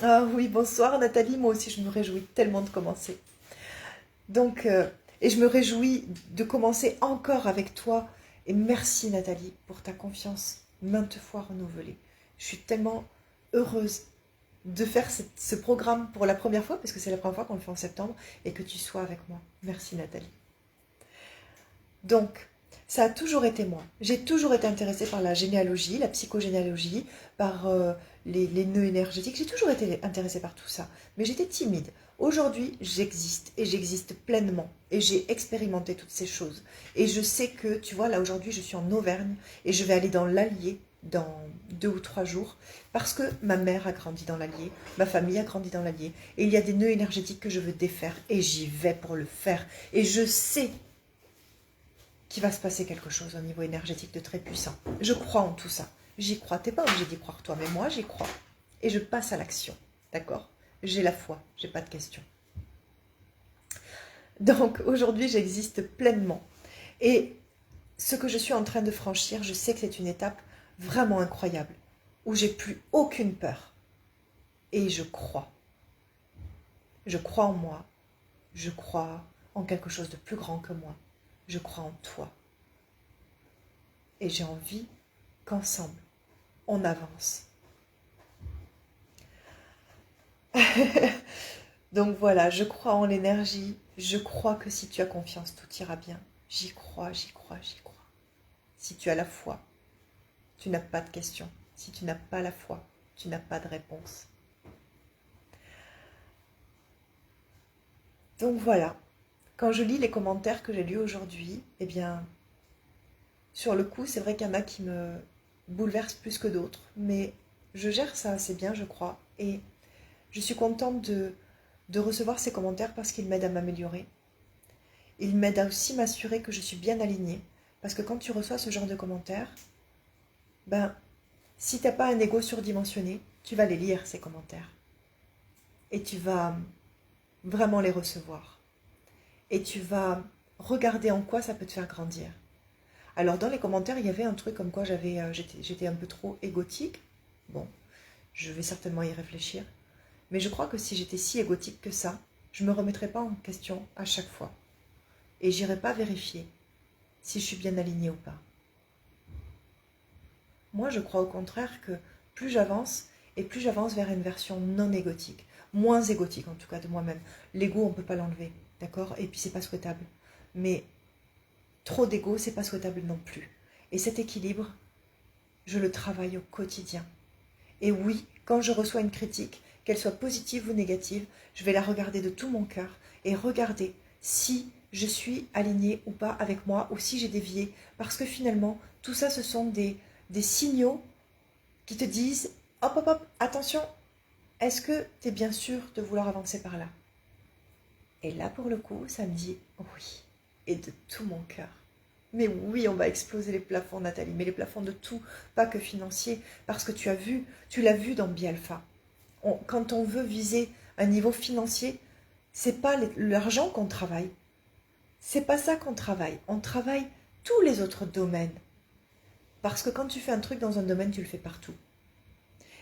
Ah oui, bonsoir Nathalie, moi aussi je me réjouis tellement de commencer. Donc, et je me réjouis de commencer encore avec toi. Et merci Nathalie pour ta confiance maintes fois renouvelée. Je suis tellement heureuse de faire ce programme pour la première fois, parce que c'est la première fois qu'on le fait en septembre, et que tu sois avec moi. Merci Nathalie. Donc, ça a toujours été moi. J'ai toujours été intéressée par la généalogie, la psychogénéalogie, par les nœuds énergétiques. J'ai toujours été intéressée par tout ça. Mais j'étais timide. Aujourd'hui, j'existe et j'existe pleinement. Et j'ai expérimenté toutes ces choses. Et je sais que, tu vois, là aujourd'hui, je suis en Auvergne et je vais aller dans l'Allier dans 2 ou 3 jours parce que ma mère a grandi dans l'Allier, ma famille a grandi dans l'Allier. Et il y a des nœuds énergétiques que je veux défaire et j'y vais pour le faire. Et je sais qu'il va se passer quelque chose au niveau énergétique de très puissant. Je crois en tout ça. J'y crois. T'es pas obligé d'y croire toi, mais moi j'y crois. Et je passe à l'action. D'accord? J'ai la foi, j'ai pas de questions. Donc aujourd'hui j'existe pleinement. Et ce que je suis en train de franchir, je sais que c'est une étape vraiment incroyable, où j'ai plus aucune peur. Et je crois. Je crois en moi. Je crois en quelque chose de plus grand que moi. Je crois en toi. Et j'ai envie qu'ensemble, on avance. Donc voilà, je crois en l'énergie. Je crois que si tu as confiance, tout ira bien. J'y crois, j'y crois, j'y crois. Si tu as la foi, tu n'as pas de questions. Si tu n'as pas la foi, tu n'as pas de réponse. Donc voilà, quand je lis les commentaires que j'ai lus aujourd'hui, eh bien, sur le coup, c'est vrai qu'il y en a qui me bouleversent plus que d'autres, mais je gère ça assez bien, je crois, et je suis contente de recevoir ces commentaires parce qu'ils m'aident à m'améliorer. Ils m'aident à aussi m'assurer que je suis bien alignée, parce que quand tu reçois ce genre de commentaires, ben, si tu n'as pas un ego surdimensionné, tu vas les lire, ces commentaires, et tu vas vraiment les recevoir. Et tu vas regarder en quoi ça peut te faire grandir. Alors dans les commentaires, il y avait un truc comme quoi j'étais un peu trop égotique. Bon, je vais certainement y réfléchir. Mais je crois que si j'étais si égotique que ça, je ne me remettrais pas en question à chaque fois. Et j'irais pas vérifier si je suis bien alignée ou pas. Moi, je crois au contraire que plus j'avance, et plus j'avance vers une version non égotique, moins égotique en tout cas de moi-même. L'ego, on ne peut pas l'enlever, d'accord? Et puis c'est pas souhaitable. Mais trop d'ego, c'est pas souhaitable non plus. Et cet équilibre, je le travaille au quotidien. Et oui, quand je reçois une critique, qu'elle soit positive ou négative, je vais la regarder de tout mon cœur et regarder si je suis alignée ou pas avec moi ou si j'ai dévié. Parce que finalement, tout ça, ce sont des signaux qui te disent « Hop, hop, hop, attention, est-ce que tu es bien sûr de vouloir avancer par là ?» Et là, pour le coup, ça me dit « Oui » et de tout mon cœur. Mais oui, on va exploser les plafonds, Nathalie, mais les plafonds de tout, pas que financiers, parce que tu l'as vu dans Bialpha. Quand on veut viser un niveau financier, c'est pas l'argent qu'on travaille. C'est pas ça qu'on travaille. On travaille tous les autres domaines. Parce que quand tu fais un truc dans un domaine, tu le fais partout.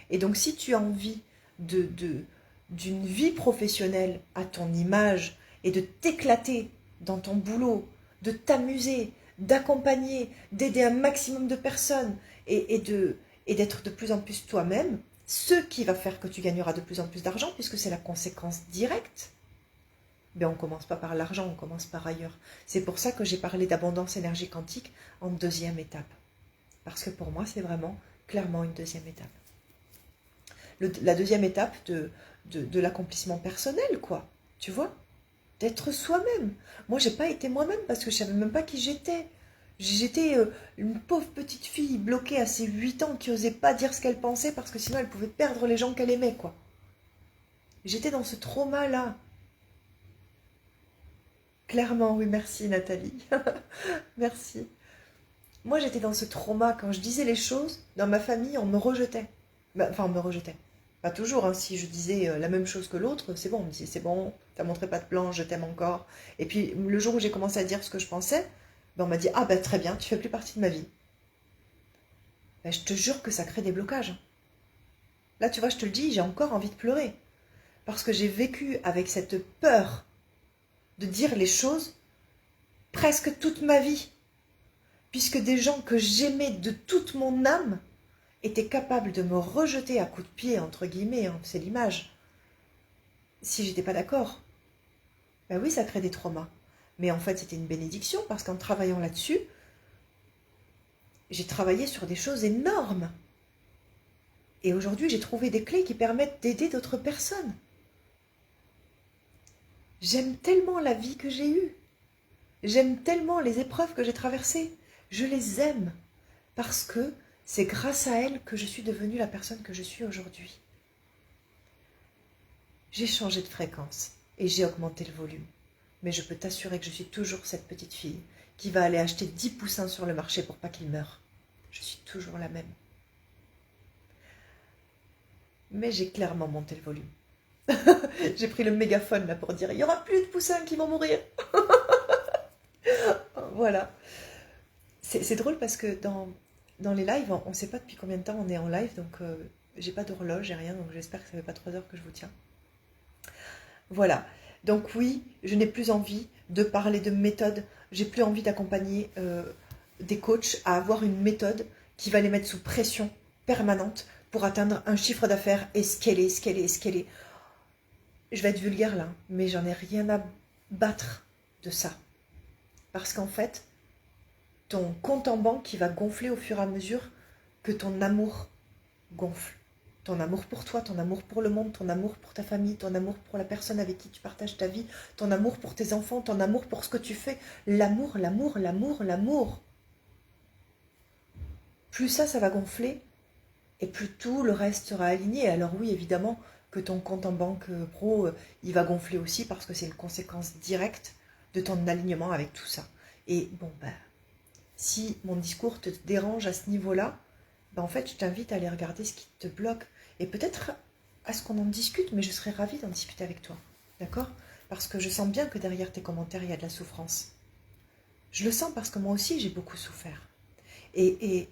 Et donc, si tu as envie d'une vie professionnelle à ton image et de t'éclater dans ton boulot, de t'amuser, d'accompagner, d'aider un maximum de personnes et d'être de plus en plus toi-même, ce qui va faire que tu gagneras de plus en plus d'argent, puisque c'est la conséquence directe. Mais on ne commence pas par l'argent, on commence par ailleurs. C'est pour ça que j'ai parlé d'abondance énergie quantique en deuxième étape. Parce que pour moi, c'est vraiment clairement une deuxième étape. La deuxième étape de l'accomplissement personnel, quoi. Tu vois? D'être soi-même. Moi, j'ai pas été moi-même parce que je savais même pas qui j'étais. J'étais une pauvre petite fille bloquée à ses 8 ans qui osait pas dire ce qu'elle pensait parce que sinon elle pouvait perdre les gens qu'elle aimait, quoi. J'étais dans ce trauma-là. Clairement, oui, merci Nathalie. Merci. Moi, j'étais dans ce trauma. Quand je disais les choses, dans ma famille, on me rejetait. Enfin, on me rejetait. Pas toujours, hein. Si je disais la même chose que l'autre, c'est bon. On me disait, c'est bon, t'as montré pas de blanche, je t'aime encore. Et puis, le jour où j'ai commencé à dire ce que je pensais, ben, on m'a dit, ah ben très bien, tu fais plus partie de ma vie. Ben, je te jure que ça crée des blocages. Là, tu vois, je te le dis, j'ai encore envie de pleurer. Parce que j'ai vécu avec cette peur de dire les choses presque toute ma vie. Puisque des gens que j'aimais de toute mon âme étaient capables de me rejeter à coups de pied, entre guillemets, hein, c'est l'image, si j'étais pas d'accord. Ben oui, ça crée des traumas. Mais en fait, c'était une bénédiction, parce qu'en travaillant là-dessus, j'ai travaillé sur des choses énormes. Et aujourd'hui, j'ai trouvé des clés qui permettent d'aider d'autres personnes. J'aime tellement la vie que j'ai eue. J'aime tellement les épreuves que j'ai traversées. Je les aime parce que c'est grâce à elles que je suis devenue la personne que je suis aujourd'hui. J'ai changé de fréquence et j'ai augmenté le volume. Mais je peux t'assurer que je suis toujours cette petite fille qui va aller acheter 10 poussins sur le marché pour pas qu'ils meurent. Je suis toujours la même. Mais j'ai clairement monté le volume. J'ai pris le mégaphone là pour dire il n'y aura plus de poussins qui vont mourir. Voilà. C'est drôle parce que dans les lives, on ne sait pas depuis combien de temps on est en live, donc j'ai pas d'horloge, j'ai rien, donc j'espère que ça fait pas 3 heures que je vous tiens. Voilà. Donc oui, je n'ai plus envie de parler de méthode, j'ai plus envie d'accompagner des coachs à avoir une méthode qui va les mettre sous pression permanente pour atteindre un chiffre d'affaires escalé. Je vais être vulgaire là, mais j'en ai rien à battre de ça. Parce qu'en fait, ton compte en banque qui va gonfler au fur et à mesure que ton amour gonfle. Ton amour pour toi, ton amour pour le monde, ton amour pour ta famille, ton amour pour la personne avec qui tu partages ta vie, ton amour pour tes enfants, ton amour pour ce que tu fais. L'amour, l'amour, l'amour, l'amour. Plus ça va gonfler et plus tout le reste sera aligné. Alors oui, évidemment que ton compte en banque pro, il va gonfler aussi parce que c'est une conséquence directe de ton alignement avec tout ça. Et bon, si mon discours te dérange à ce niveau-là, en fait, je t'invite à aller regarder ce qui te bloque. Et peut-être à ce qu'on en discute, mais je serais ravie d'en discuter avec toi. D'accord? Parce que je sens bien que derrière tes commentaires, il y a de la souffrance. Je le sens parce que moi aussi, j'ai beaucoup souffert. Et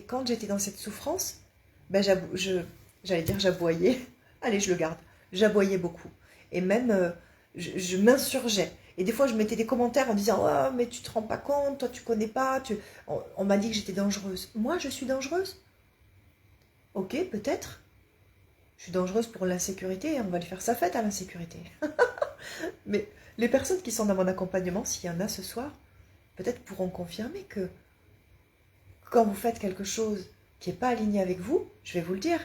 quand j'étais dans cette souffrance, j'allais dire j'aboyais. Allez, je le garde. J'aboyais beaucoup. Et même, je m'insurgeais. Et des fois, je mettais des commentaires en disant « Oh, mais tu te rends pas compte, toi, tu connais pas. » On m'a dit que j'étais dangereuse. Moi, je suis dangereuse? Ok, peut-être. Je suis dangereuse pour l'insécurité et on va lui faire sa fête à l'insécurité. Mais les personnes qui sont dans mon accompagnement, s'il y en a ce soir, peut-être pourront confirmer que quand vous faites quelque chose qui n'est pas aligné avec vous, je vais vous le dire.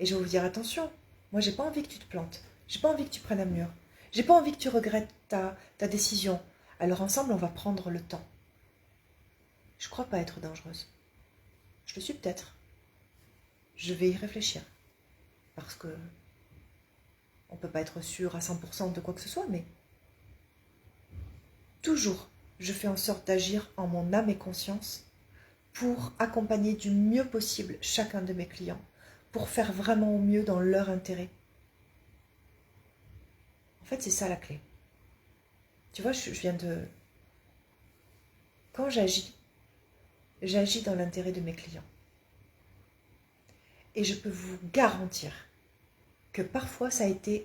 Et je vais vous dire attention, moi j'ai pas envie que tu te plantes, j'ai pas envie que tu prennes un mur, j'ai pas envie que tu regrettes ta décision. Alors ensemble on va prendre le temps. Je crois pas être dangereuse. Je le suis peut-être. Je vais y réfléchir. Parce que on ne peut pas être sûr à 100% de quoi que ce soit, mais toujours je fais en sorte d'agir en mon âme et conscience pour accompagner du mieux possible chacun de mes clients, pour faire vraiment au mieux dans leur intérêt. En fait, c'est ça la clé. Tu vois, je viens de... Quand j'agis dans l'intérêt de mes clients. Et je peux vous garantir que parfois ça a été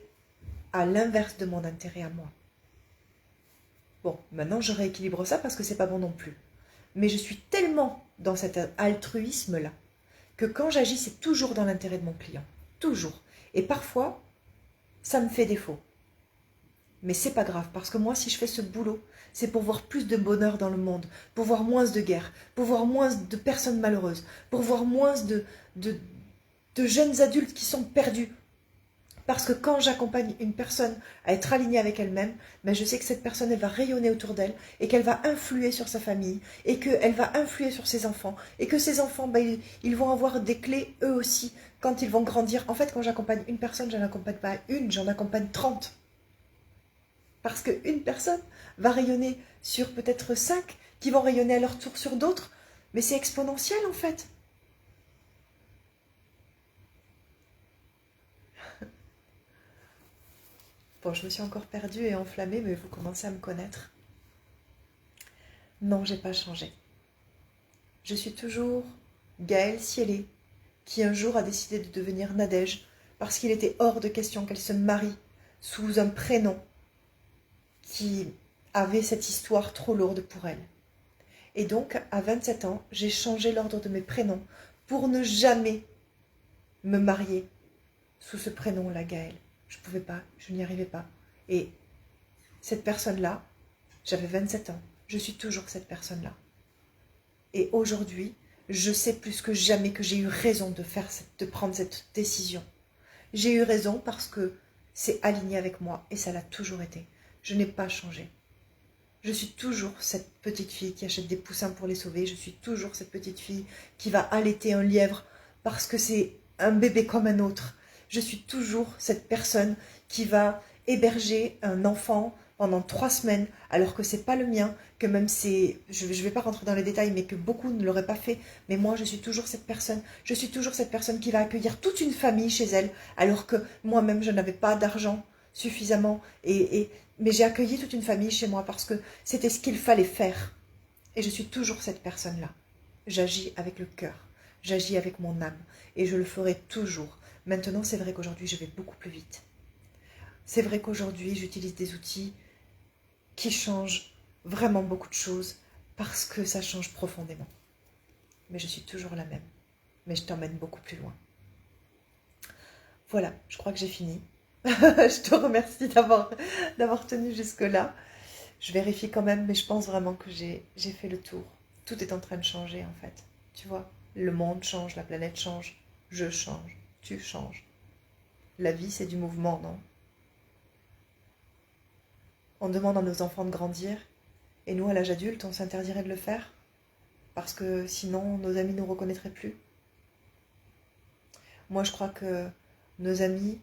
à l'inverse de mon intérêt à moi. Bon, maintenant je rééquilibre ça parce que c'est pas bon non plus. Mais je suis tellement dans cet altruisme-là que quand j'agis, c'est toujours dans l'intérêt de mon client. Toujours. Et parfois, ça me fait défaut. Mais c'est pas grave, parce que moi, si je fais ce boulot, c'est pour voir plus de bonheur dans le monde, pour voir moins de guerres, pour voir moins de personnes malheureuses, pour voir moins de jeunes adultes qui sont perdus. Parce que quand j'accompagne une personne à être alignée avec elle-même, ben je sais que cette personne, elle va rayonner autour d'elle et qu'elle va influer sur sa famille et qu'elle va influer sur ses enfants et que ses enfants, ben, ils vont avoir des clés eux aussi quand ils vont grandir. En fait, quand j'accompagne une personne, je n'en accompagne pas une, j'en accompagne 30. Parce qu'une personne va rayonner sur peut-être 5 qui vont rayonner à leur tour sur d'autres, mais c'est exponentiel en fait. Bon, je me suis encore perdue et enflammée, mais vous commencez à me connaître. Non, j'ai pas changé. Je suis toujours Gaëlle Cielé, qui un jour a décidé de devenir Nadège, parce qu'il était hors de question qu'elle se marie sous un prénom qui avait cette histoire trop lourde pour elle. Et donc, à 27 ans, j'ai changé l'ordre de mes prénoms pour ne jamais me marier sous ce prénom-là, Gaëlle. Je ne pouvais pas, je n'y arrivais pas. Et cette personne-là, j'avais 27 ans, je suis toujours cette personne-là. Et aujourd'hui, je sais plus que jamais que j'ai eu raison de prendre cette décision. J'ai eu raison parce que c'est aligné avec moi et ça l'a toujours été. Je n'ai pas changé. Je suis toujours cette petite fille qui achète des poussins pour les sauver. Je suis toujours cette petite fille qui va allaiter un lièvre parce que c'est un bébé comme un autre. Je suis toujours cette personne qui va héberger un enfant pendant 3 semaines alors que c'est pas le mien, que même c'est, je vais pas rentrer dans les détails, mais que beaucoup ne l'auraient pas fait. Mais moi, je suis toujours cette personne. Je suis toujours cette personne qui va accueillir toute une famille chez elle alors que moi-même, je n'avais pas d'argent suffisamment mais j'ai accueilli toute une famille chez moi parce que c'était ce qu'il fallait faire. Et je suis toujours cette personne-là. J'agis avec le cœur, j'agis avec mon âme, et je le ferai toujours. Maintenant, c'est vrai qu'aujourd'hui, je vais beaucoup plus vite. C'est vrai qu'aujourd'hui, j'utilise des outils qui changent vraiment beaucoup de choses parce que ça change profondément. Mais je suis toujours la même. Mais je t'emmène beaucoup plus loin. Voilà, je crois que j'ai fini. Je te remercie d'avoir tenu jusque-là. Je vérifie quand même, mais je pense vraiment que j'ai fait le tour. Tout est en train de changer en fait. Tu vois, le monde change, la planète change, je change, tu changes. La vie, c'est du mouvement, non? On demande à nos enfants de grandir, et nous, à l'âge adulte, on s'interdirait de le faire, parce que sinon, nos amis ne nous reconnaîtraient plus. Moi, je crois que nos amis,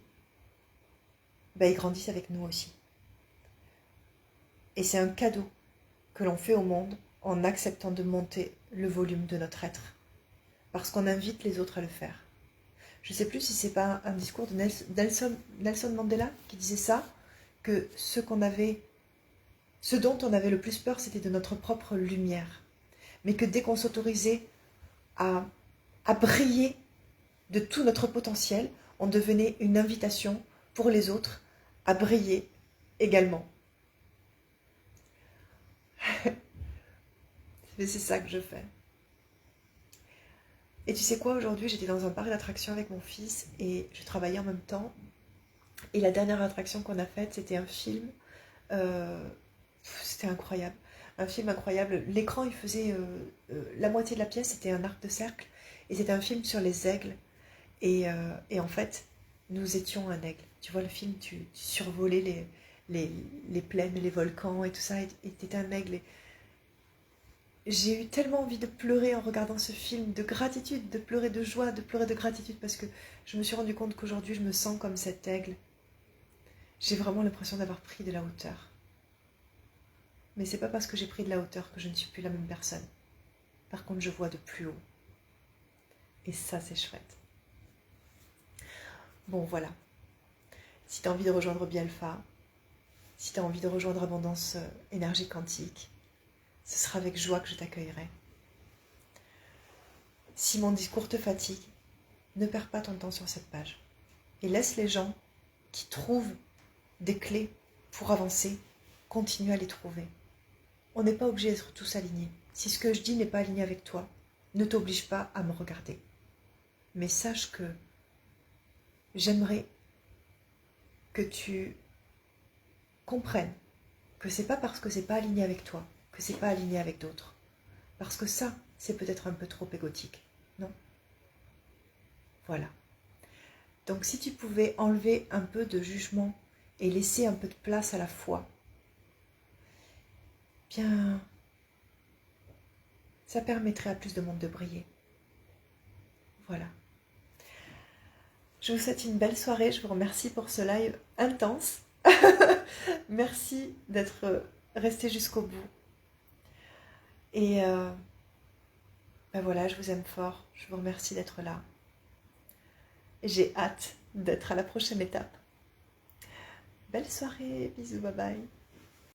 ils grandissent avec nous aussi. Et c'est un cadeau que l'on fait au monde en acceptant de monter le volume de notre être. Parce qu'on invite les autres à le faire. Je ne sais plus si c'est pas un discours de Nelson Mandela qui disait ça, que ce dont on avait le plus peur, c'était de notre propre lumière. Mais que dès qu'on s'autorisait à briller de tout notre potentiel, on devenait une invitation pour les autres à briller également. Mais c'est ça que je fais. Et tu sais quoi, aujourd'hui j'étais dans un parc d'attractions avec mon fils et je travaillais en même temps. Et la dernière attraction qu'on a faite, c'était un film. euh, C'était incroyable. Un film incroyable. L'écran, il faisait la moitié de la pièce, c'était un arc de cercle. Et c'était un film sur les aigles. Et en fait, nous étions un aigle. Tu vois, le film, tu survolais les, les plaines, les volcans et tout ça. Et t'étais un aigle. Et j'ai eu tellement envie de pleurer en regardant ce film, de gratitude, de pleurer de joie, de pleurer de gratitude, parce que je me suis rendu compte qu'aujourd'hui, je me sens comme cet aigle. J'ai vraiment l'impression d'avoir pris de la hauteur. Mais c'est pas parce que j'ai pris de la hauteur que je ne suis plus la même personne. Par contre, je vois de plus haut. Et ça, c'est chouette. Bon, voilà. Si tu as envie de rejoindre Bialpha, si tu as envie de rejoindre Abondance Énergie Quantique, ce sera avec joie que je t'accueillerai. Si mon discours te fatigue, ne perds pas ton temps sur cette page. Et laisse les gens qui trouvent des clés pour avancer continuer à les trouver. On n'est pas obligé d'être tous alignés. Si ce que je dis n'est pas aligné avec toi, ne t'oblige pas à me regarder. Mais sache que j'aimerais que tu comprennes que c'est pas parce que c'est pas aligné avec toi que c'est pas aligné avec d'autres. Parce que ça, c'est peut-être un peu trop égotique. Non? Voilà. Donc si tu pouvais enlever un peu de jugement et laisser un peu de place à la foi, bien, ça permettrait à plus de monde de briller. Voilà. Je vous souhaite une belle soirée. Je vous remercie pour ce live intense. Merci d'être resté jusqu'au bout. Et ben voilà, je vous aime fort. Je vous remercie d'être là. J'ai hâte d'être à la prochaine étape. Belle soirée. Bisous, bye bye.